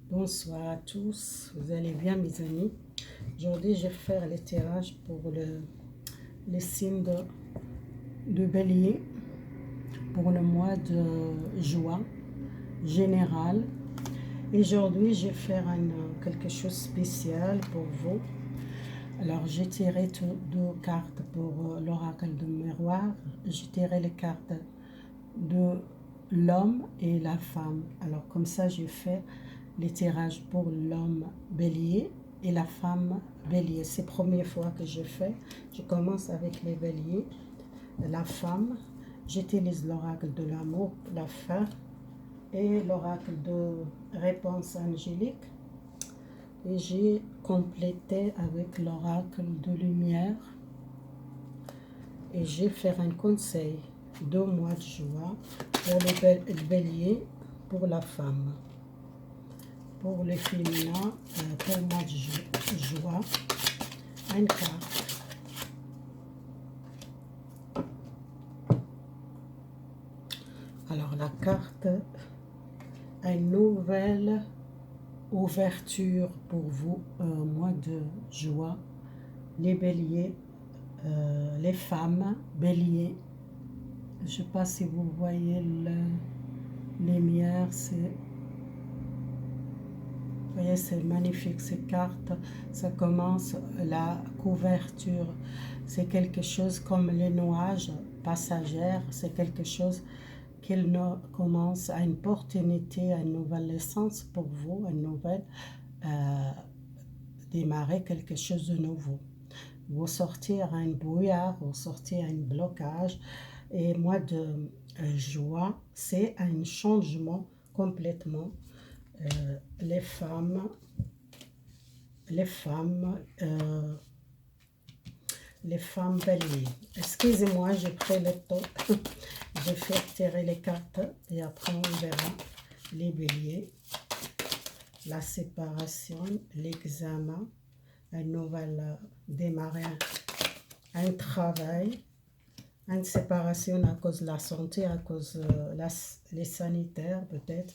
Bonsoir à tous, vous allez bien mes amis. Aujourd'hui je vais faire les tirages pour les signes de bélier pour le mois de juin général. Et aujourd'hui je vais faire quelque chose de spécial pour vous. Alors j'ai tiré deux cartes pour l'oracle de miroir. J'ai tiré les cartes de l'homme et la femme. Alors comme ça j'ai fait les tirages pour l'homme bélier et la femme bélier. C'est la première fois que je fais. Je commence avec les béliers. La femme, j'utilise l'oracle de l'amour, la fin, et l'oracle de réponse angélique. Et j'ai complété avec l'oracle de lumière. Et j'ai fait un conseil de mois de juin pour le bélier, pour la femme. Pour les féminins, pour le mois de juin, une carte. Alors la carte, une nouvelle ouverture pour vous, mois de juin. Les béliers, les femmes béliers. Je ne sais pas si vous voyez les lumières, vous voyez, c'est magnifique ces cartes. Ça commence la couverture. C'est quelque chose comme les nuages passagers. C'est quelque chose qui commence à une opportunité, à une nouvelle naissance pour vous, une nouvelle démarrer quelque chose de nouveau. Vous sortez à un brouillard, vous sortez à un blocage. Et mois de juin, c'est un changement complètement. Les femmes, béliers. Excusez-moi, j'ai pris le temps. Je vais tirer les cartes et après on verra les béliers. La séparation, l'examen, un nouvel démarrer, un travail, une séparation à cause de la santé, à cause les sanitaires peut-être.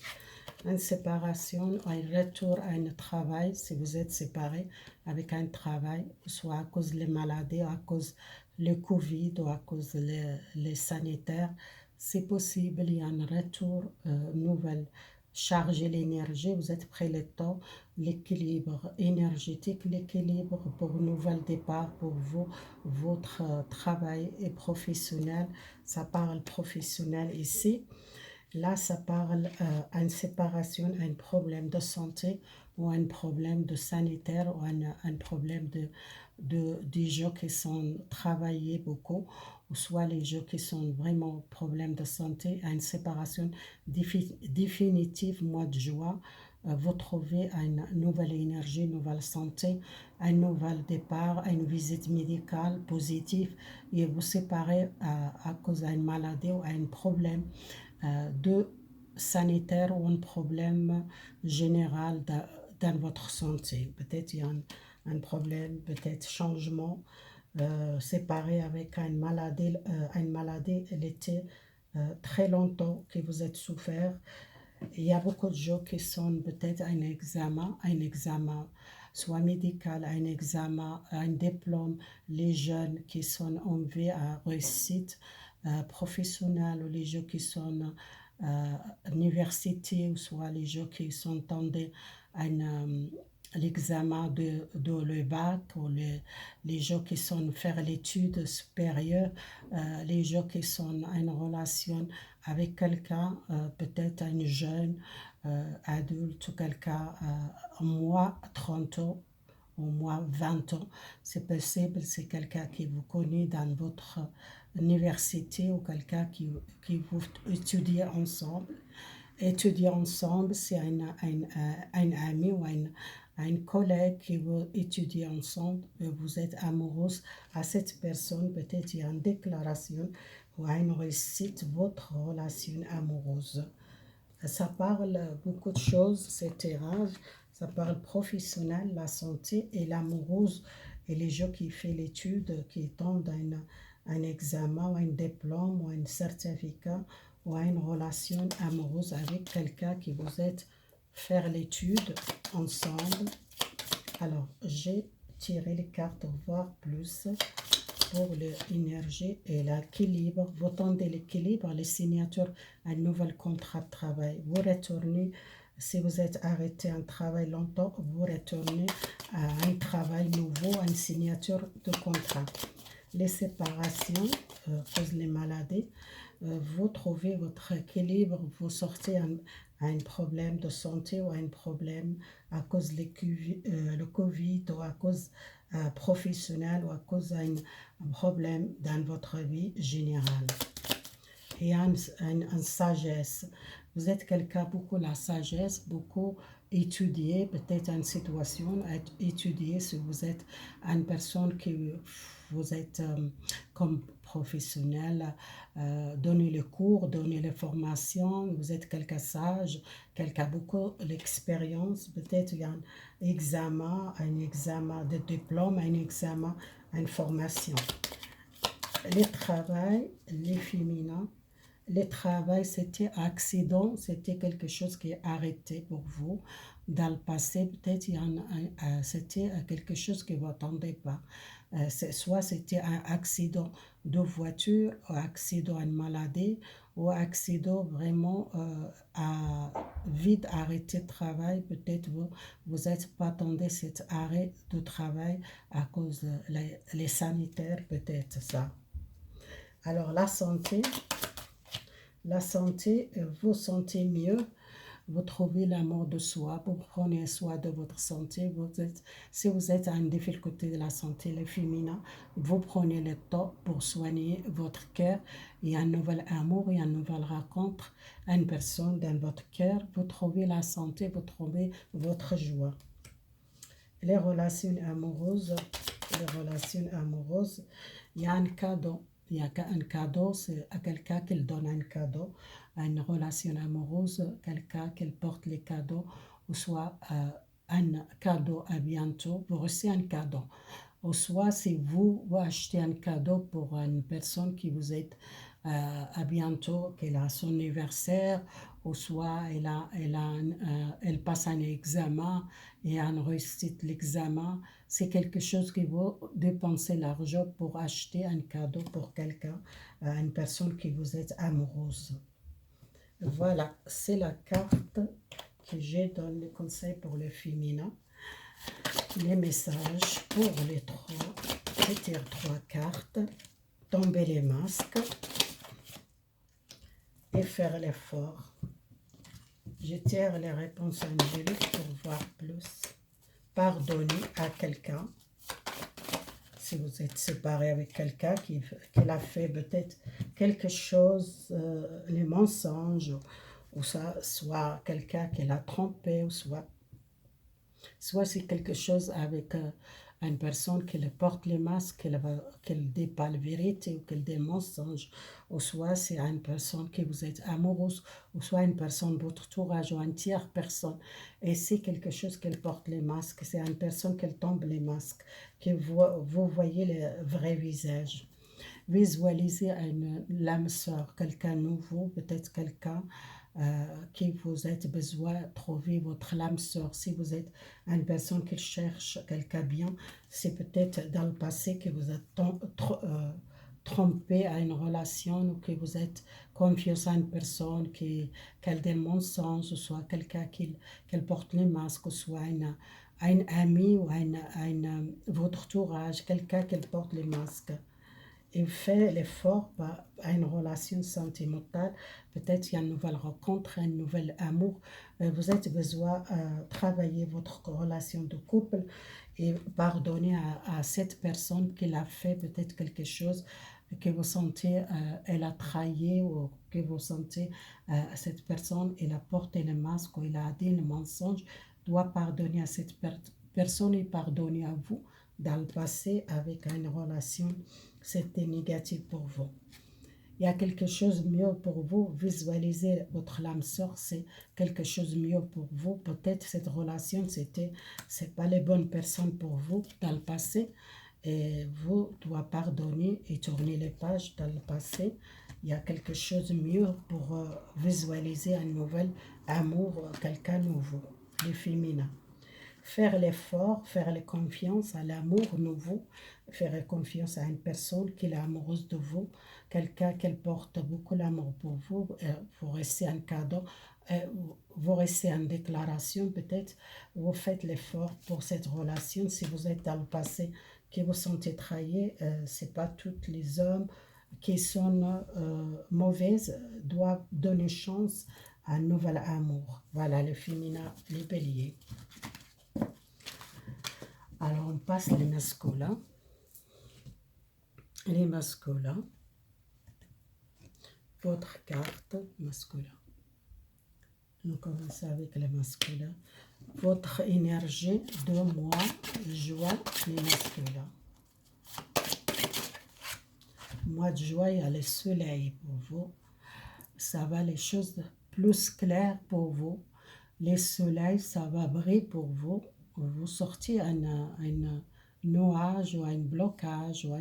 Une séparation, un retour à un travail, si vous êtes séparés avec un travail, soit à cause des maladies, à cause du Covid ou à cause les sanitaires, c'est possible, il y a un retour nouvel. Charger l'énergie, vous êtes prêt le temps, l'équilibre énergétique, l'équilibre pour un nouvel départ pour vous, votre travail est professionnel, ça parle professionnel ici. Là, ça parle d'une séparation, un problème de santé ou un problème de sanitaire ou un problème des gens qui sont travaillés beaucoup, ou soit les gens qui sont vraiment problèmes de santé, une séparation définitive mois de juin. Vous trouvez une nouvelle énergie, une nouvelle santé, un nouvel départ, une visite médicale positive et vous séparez à cause d'une maladie ou d'un problème de sanitaire ou un problème général dans votre santé. Peut-être il y a un problème, peut-être changement, séparé avec une maladie, elle était très longtemps que vous êtes souffert. Il y a beaucoup de gens qui sont peut-être un examen soit médical, un examen, un diplôme, les jeunes qui sont en vie à réussite professionnelle, ou les gens qui sont université, ou soit les gens qui sont en l'examen de le bac, ou les gens qui sont faire l'étude supérieure, les gens qui sont en relation avec quelqu'un, peut-être un jeune adulte, ou quelqu'un au moins 30 ans, au moins 20 ans, c'est possible, c'est quelqu'un qui vous connaît dans votre université ou quelqu'un qui vous étudie ensemble. Étudier ensemble, c'est un ami ou un collègue qui vous étudier ensemble, vous êtes amoureuse à cette personne, peut-être il y a une déclaration ou une réussite, votre relation amoureuse. Ça parle beaucoup de choses, ces tirages. Ça parle professionnel, la santé et l'amoureuse. Et les gens qui font l'étude, qui tombent dans un examen ou un diplôme ou un certificat ou une relation amoureuse avec quelqu'un qui vous êtes faire l'étude ensemble. Alors, j'ai tiré les cartes voir plus pour l'énergie et l'équilibre. Vous tendez l'équilibre, les signatures, un nouvel contrat de travail. Vous retournez, si vous êtes arrêté un travail longtemps, vous retournez à un travail nouveau, à une signature de contrat. Les séparations, cause les maladies, vous trouvez votre équilibre, vous sortez à un problème de santé ou à un problème à cause le COVID ou à cause professionnelle ou à cause d'un problème dans votre vie générale. Et une sagesse. Vous êtes quelqu'un, beaucoup la sagesse, beaucoup étudier peut-être une situation, étudier si vous êtes une personne qui vous êtes comme professionnel, donner les cours, donner les formations, vous êtes quelqu'un sage, quelqu'un beaucoup l'expérience, peut-être il y a un examen de diplôme, un examen, une formation. Les travails, les féminins, le travail, c'était accident, c'était quelque chose qui est arrêté pour vous. Dans le passé, peut-être c'était quelque chose que vous n'attendez pas. Soit c'était un accident de voiture, ou accident à une maladie, ou accident vraiment à vite arrêté de travail. Peut-être vous n'êtes pas attendu cet arrêt de travail à cause les sanitaires, peut-être ça. Alors la santé, vous sentez mieux, vous trouvez l'amour de soi, vous prenez soin de votre santé. Si vous êtes à une difficulté de la santé, le féminin, vous prenez le temps pour soigner votre cœur. Il y a un nouvel amour, il y a une nouvelle rencontre, une personne dans votre cœur, vous trouvez la santé, vous trouvez votre joie. Les relations amoureuses, il y a un cadeau. Il y a un cadeau, c'est à quelqu'un qui donne un cadeau, à une relation amoureuse, quelqu'un qui porte les cadeaux, ou soit un cadeau à bientôt, vous recevez un cadeau. Ou soit si vous achetez un cadeau pour une personne qui vous est à bientôt, qu'elle a son anniversaire, ou soit elle passe un examen et elle réussit l'examen. C'est quelque chose qui vous dépensez l'argent pour acheter un cadeau pour quelqu'un, une personne qui vous est amoureuse. Voilà, c'est la carte que j'ai dans le conseil pour le féminin. Les messages pour les trois. Je tire 3 cartes. Tomber les masques et faire l'effort. Je tire les réponses angéliques pour voir plus. Pardonner à quelqu'un. Si vous êtes séparé avec quelqu'un qui a fait peut-être quelque chose, les mensonges, ou ça, soit quelqu'un qui l'a trompé, ou soit c'est quelque chose avec une personne qui porte les masques, qu'elle ne dit pas la vérité ou qu'elle dit mensonge, ou soit c'est une personne qui vous êtes amoureuse, ou soit une personne de votre entourage, ou une tierce personne, et c'est quelque chose qu'elle porte les masques, c'est une personne qui tombe les masques, que vous voyez le vrai visage. Visualisez l'âme sœur, quelqu'un nouveau, peut-être quelqu'un qui vous êtes besoin de trouver votre âme sœur. Si vous êtes une personne qui cherche quelqu'un bien, c'est peut-être dans le passé que vous êtes trompé à une relation, ou que vous êtes confié à une personne qu'elle des mensonges, soit quelqu'un qui porte les masques, soit un ami ou votre entourage, quelqu'un qui porte les masques. Et fait l'effort à une relation sentimentale, peut-être il y a une nouvelle rencontre, un nouvel amour. Vous avez besoin de travailler votre relation de couple et pardonner à cette personne qui a fait peut-être quelque chose que vous sentez, elle a trahi, ou que vous sentez cette personne, elle a porté le masque, ou elle a dit le mensonge, doit pardonner à cette personne et pardonner à vous. Dans le passé, avec une relation, c'était négatif pour vous. Il y a quelque chose de mieux pour vous. Visualisez votre âme sœur, c'est quelque chose de mieux pour vous. Peut-être cette relation, c'est pas les bonnes personnes pour vous dans le passé. Et vous devez pardonner et tourner les pages dans le passé il y a quelque chose de mieux pour visualiser un nouvel amour, quelqu'un nouveau, le féminin. Faire l'effort, faire la confiance à l'amour nouveau, faire confiance à une personne qui est amoureuse de vous, quelqu'un qui porte beaucoup l'amour pour vous, vous restez un cadeau, vous restez en déclaration peut-être, vous faites l'effort pour cette relation. Si vous êtes dans le passé, que vous sentez trahi, c'est pas tous les hommes qui sont mauvaises doivent donner chance à un nouvel amour. Voilà, le féminin, les béliers. Alors, on passe les masculins. Les masculins. Votre carte masculin. On commence avec les masculins. Votre énergie de mois, joie, les masculins. Mois de joie, il y a le soleil pour vous. Ça va les choses plus claires pour vous. Les soleils, ça va briller pour vous. Vous sortez un nuage ou un blocage ou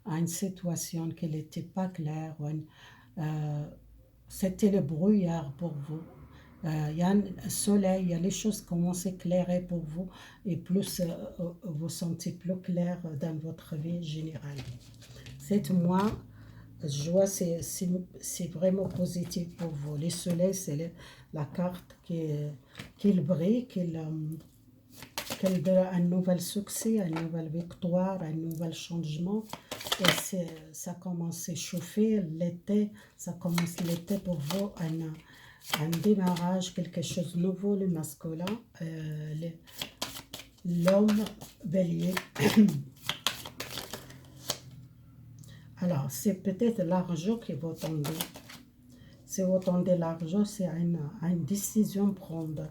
une situation qui n'était pas claire. C'était le brouillard pour vous. Il y a un soleil, il y a les choses qui commencent à éclairer pour vous et plus vous sentez plus clair dans votre vie générale. Cette mois, joie, c'est vraiment positif pour vous. Le soleil, c'est la carte qui brille, qui donne un nouvel succès, une nouvelle victoire, un nouvel changement. Et ça commence à chauffer l'été, ça commence l'été pour vous, un démarrage, quelque chose de nouveau, le masculin, l'homme bélier. Alors, c'est peut-être l'argent que vous attendez. Si vous attendez l'argent, c'est une décision à prendre.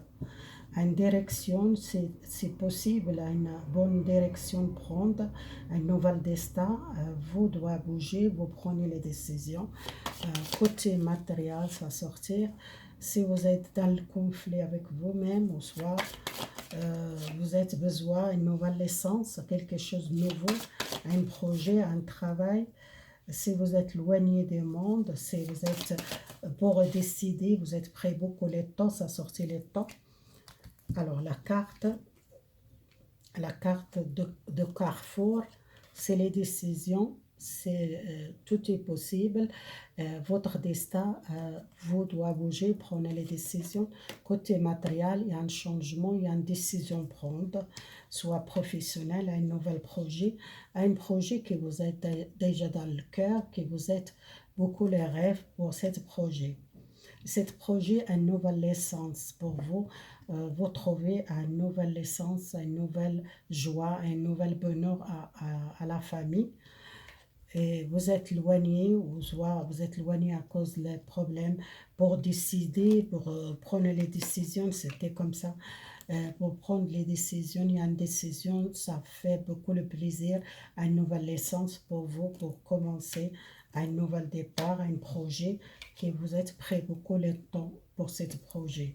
Une direction, c'est possible, une bonne direction à prendre, un nouvel destin, vous doit bouger, vous prenez les décisions. Côté matériel, ça va sortir. Si vous êtes dans le conflit avec vous-même, ou soit vous avez besoin d'une nouvelle essence, quelque chose de nouveau, un projet, un travail. Si vous êtes éloigné du monde, si vous êtes pour décider, vous êtes prêt beaucoup le temps, ça sortit le temps. Alors la carte de Carrefour, c'est les décisions, tout est possible. Votre destin, vous doit bouger, prenez les décisions. Côté matériel, il y a un changement, il y a une décision à prendre, soit professionnel, un nouvel projet, un projet que vous êtes déjà dans le cœur, que vous êtes beaucoup les rêves pour ce projet. Cet projet a une nouvelle essence pour vous. Vous trouvez une nouvelle essence, une nouvelle joie, un nouvel bonheur à la famille. Et vous êtes éloigné, ou soit vous êtes éloigné à cause des problèmes pour décider, pour prendre les décisions, c'était comme ça. Pour prendre les décisions, il y a une décision, ça fait beaucoup le plaisir, une nouvelle essence pour vous, pour commencer un nouvel départ, un projet que vous êtes prêt beaucoup le temps pour ce projet.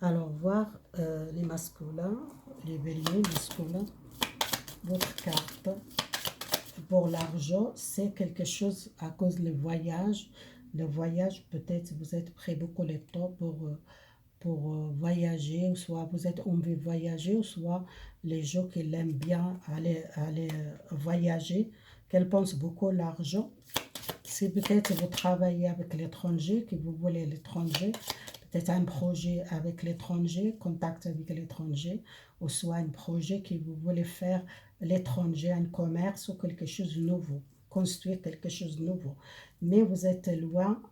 Alors, voir les masculins, les béliers masculins, votre carte. Pour l'argent, c'est quelque chose à cause du voyage. Le voyage, peut-être vous êtes prêt beaucoup de temps pour voyager, ou soit vous êtes envie de voyager, ou soit les gens qui aiment bien aller voyager, qu'elles pensent beaucoup à l'argent. Si peut-être vous travaillez avec l'étranger, que vous voulez l'étranger, peut-être un projet avec l'étranger, contact avec l'étranger, ou soit un projet que vous voulez faire l'étranger, un commerce ou quelque chose de nouveau, construire quelque chose de nouveau. Mais vous êtes loin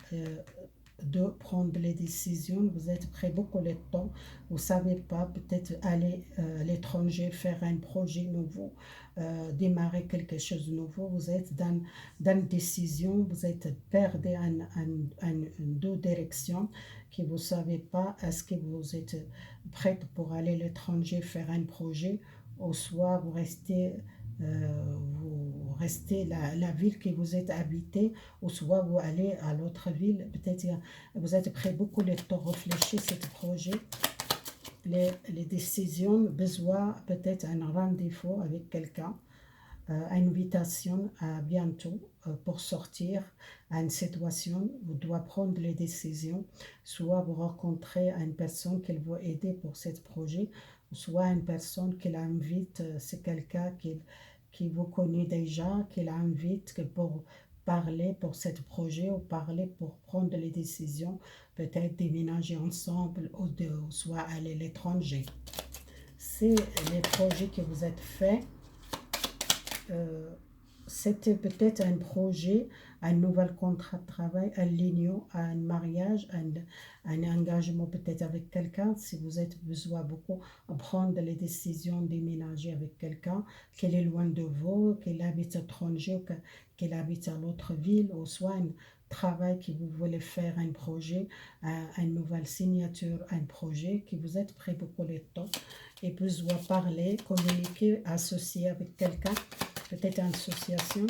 de prendre les décisions, vous êtes prêt beaucoup de temps, vous ne savez pas, peut-être aller à l'étranger, faire un projet nouveau, démarrer quelque chose de nouveau, vous êtes dans une décision, vous êtes perdu en deux directions, que vous ne savez pas, est-ce que vous êtes prêt pour aller à l'étranger, faire un projet, ou soit vous restez la ville que vous êtes habité, ou soit vous allez à l'autre ville, peut-être vous êtes prêt beaucoup de temps à réfléchir à ce projet. Les décisions, besoin peut-être un rendez-vous avec quelqu'un, invitation à bientôt pour sortir à une situation, vous devez prendre les décisions, soit vous rencontrez une personne qui va aider pour ce projet, soit une personne qui l'invite, c'est quelqu'un qui vous connaît déjà, qui l'invite pour parler pour ce projet ou parler pour prendre les décisions, peut-être déménager ensemble ou soit aller à l'étranger. C'est les projets que vous êtes faits. C'était peut-être un projet, un nouvel contrat de travail, un l'union, un mariage, un engagement peut-être avec quelqu'un. Si vous êtes besoin beaucoup de prendre les décisions, déménager avec quelqu'un, qu'il est loin de vous, qu'il habite à l'étranger ou qu'il habite à l'autre ville, ou soit un travail que vous voulez faire, un projet, une nouvelle signature, un projet, que vous êtes prêt beaucoup de temps et besoin parler, communiquer, associer avec quelqu'un. Peut-être une association,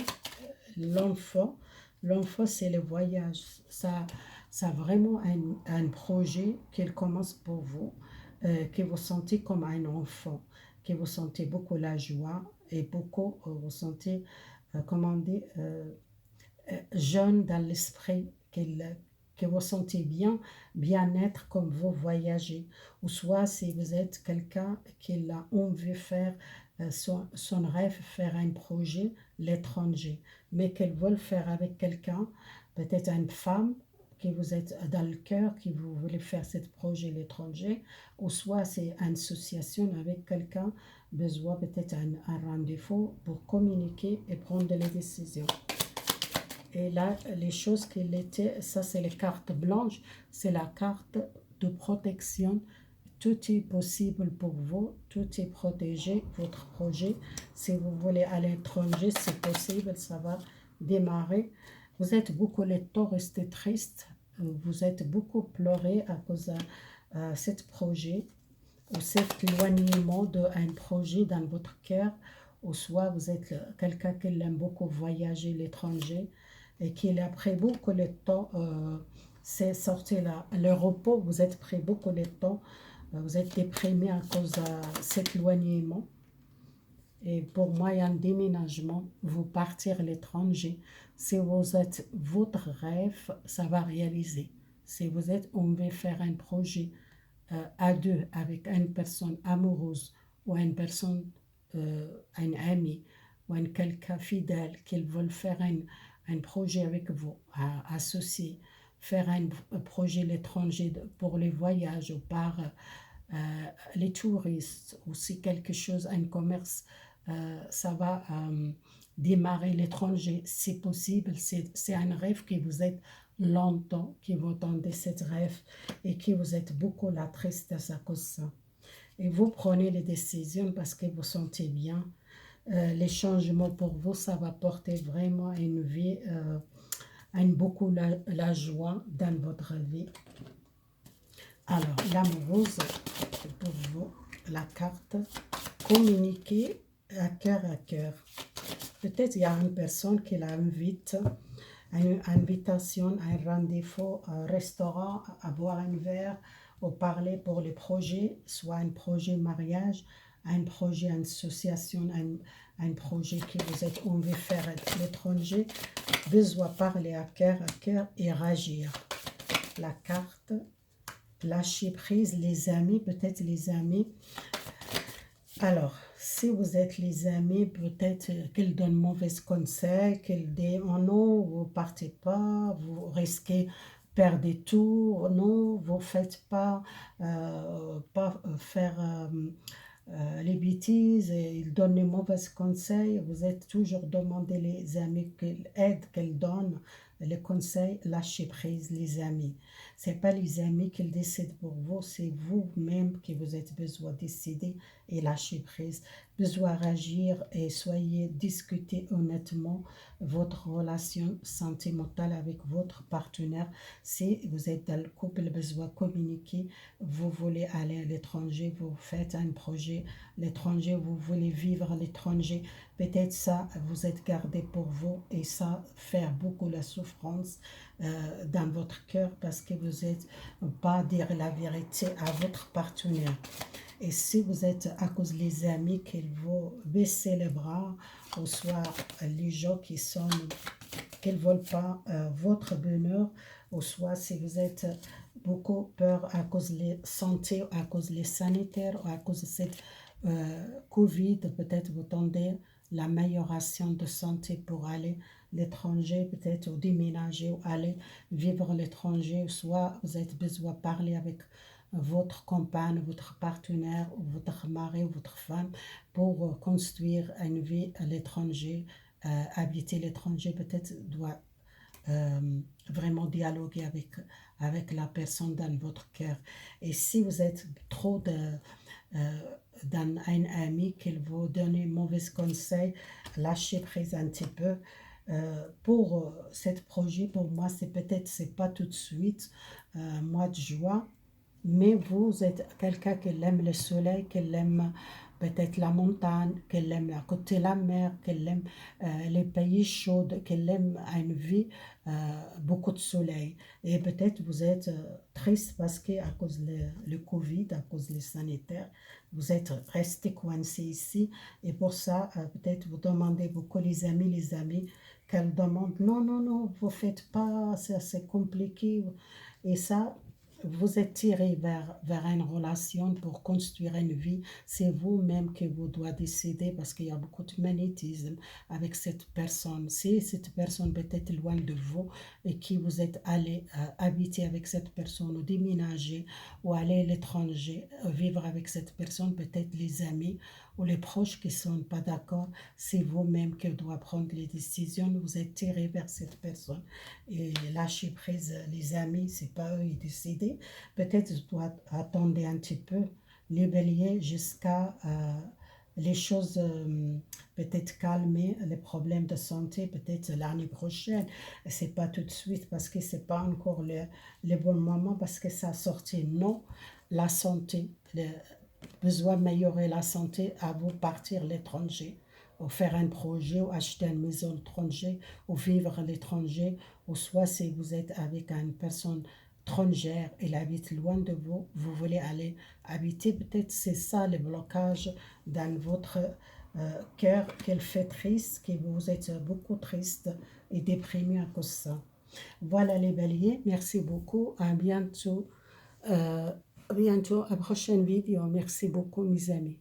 l'enfant. L'enfant, c'est le voyage. Ça vraiment un projet qui commence pour vous, que vous sentez comme un enfant, que vous sentez beaucoup la joie et beaucoup, vous sentez, comment dire, jeune dans l'esprit, que vous sentez bien-être comme vous voyagez. Ou soit si vous êtes quelqu'un qui a envie de faire son rêve, faire un projet, l'étranger, mais qu'elle veut le faire avec quelqu'un, peut-être une femme, que vous êtes dans le cœur, qui vous voulez faire ce projet l'étranger, ou soit c'est une association avec quelqu'un, besoin peut-être un rendez-vous pour communiquer et prendre les décisions. Et là, les choses qu'il était, ça c'est les cartes blanches, c'est la carte de protection. Tout est possible pour vous, tout est protégé, votre projet. Si vous voulez aller à l'étranger, c'est possible, ça va démarrer. Vous êtes beaucoup le temps resté triste, vous êtes beaucoup pleuré à cause de ce projet, ou cet éloignement d'un projet dans votre cœur, ou soit vous êtes quelqu'un qui aime beaucoup voyager à l'étranger, et qu'il a pris beaucoup de temps, c'est sorti là, le repos, vous êtes pris beaucoup de temps, vous êtes déprimé à cause de cet éloignement. Et pour moi, il y a un déménagement, vous partir à l'étranger. Si vous êtes votre rêve, ça va réaliser. Si vous êtes, on veut faire un projet à deux avec une personne amoureuse ou une personne, un ami ou un quelqu'un fidèle qui veulent faire un projet avec vous, associer, faire un projet à l'étranger pour les voyages ou par les touristes ou si quelque chose, un commerce, ça va démarrer l'étranger, c'est possible, c'est un rêve que vous êtes longtemps, que vous attendez cette rêve et que vous êtes beaucoup la tristesse à cause de ça. Et vous prenez les décisions parce que vous sentez bien. Les changements pour vous, ça va porter vraiment une vie, beaucoup la joie dans votre vie. Alors, l'amoureuse, pour vous, la carte, communiquer à cœur. Peut-être il y a une personne qui l'invite, une invitation, un rendez-vous, un restaurant, à boire un verre, ou parler pour les projets, soit un projet mariage, un projet, une association, un projet que vous êtes envie de faire à l'étranger, besoin parler à cœur et réagir. La carte, lâcher prise, les amis, peut-être les amis. Alors, si vous êtes les amis, peut-être qu'ils donnent mauvais conseils, qu'ils disent oh non, vous partez pas, vous risquez perdre tout, oh non, vous faites pas, faire les bêtises, et ils donnent les mauvais conseils. Vous êtes toujours demandé les amis qu'ils aident, qu'ils donnent les conseils, lâchez prise les amis. C'est pas les amis qui décident pour vous, c'est vous-même qui vous êtes besoin de décider et lâcher prise. Besoin d'agir et soyez discuter honnêtement votre relation sentimentale avec votre partenaire. Si vous êtes dans le couple, besoin de communiquer, vous voulez aller à l'étranger, vous faites un projet à l'étranger, vous voulez vivre à l'étranger, peut-être ça vous êtes gardé pour vous et ça fait beaucoup la souffrance dans votre cœur parce que vous n'êtes pas dire la vérité à votre partenaire. Et si vous êtes à cause des amis qu'ils vont baisser les bras, ou soit les gens qui sont, qu'ils ne veulent pas votre bonheur, ou soit si vous êtes beaucoup peur à cause des santé, à cause des sanitaires, ou à cause de cette Covid, peut-être vous tendez l'amélioration de santé pour aller à l'étranger, peut-être ou déménager ou aller vivre à l'étranger, soit vous avez besoin de parler avec votre compagne, votre partenaire, ou votre mari ou votre femme pour construire une vie à l'étranger, habiter l'étranger, peut-être doit vraiment dialoguer avec la personne dans votre cœur. Et si vous êtes trop d'un ami qui vous donne mauvais conseils, lâchez prise un petit peu. Pour ce projet, pour moi, c'est peut-être c'est pas tout de suite, mois de juin, mais vous êtes quelqu'un qui aime le soleil, qui aime peut-être la montagne, qui aime à côté de la mer, qui aime les pays chauds, qui aime une vie, beaucoup de soleil. Et peut-être vous êtes triste parce qu'à cause le Covid, à cause des sanitaires, vous êtes resté coincé ici. Et pour ça, peut-être vous demandez beaucoup les amis, qu'elles demandent, non, non, non, vous faites pas, c'est compliqué. Et ça, vous êtes tiré vers une relation pour construire une vie. C'est vous-même qui vous doit décider parce qu'il y a beaucoup de magnétisme avec cette personne. Si cette personne peut être loin de vous et que vous êtes allé habiter avec cette personne ou déménager ou aller à l'étranger, vivre avec cette personne, peut-être les amis ou les proches qui ne sont pas d'accord, c'est vous-même qui doit prendre les décisions. Vous êtes tiré vers cette personne et lâcher prise les amis, c'est pas eux qui décident. Peut-être je dois attendre un petit peu les béliers jusqu'à les choses peut-être calmer, les problèmes de santé peut-être l'année prochaine. C'est pas tout de suite parce que c'est pas encore le bon moment parce que ça a sorti. Non, la santé, le besoin d'améliorer la santé à vous partir à l'étranger ou faire un projet ou acheter une maison à l'étranger ou vivre à l'étranger ou soit si vous êtes avec une personne étrangère, elle habite loin de vous, vous voulez aller habiter, peut-être c'est ça le blocage dans votre cœur qu'elle fait triste, que vous êtes beaucoup triste et déprimé à cause de ça. Voilà les béliers, merci beaucoup, à bientôt, à prochaine vidéo, merci beaucoup mes amis.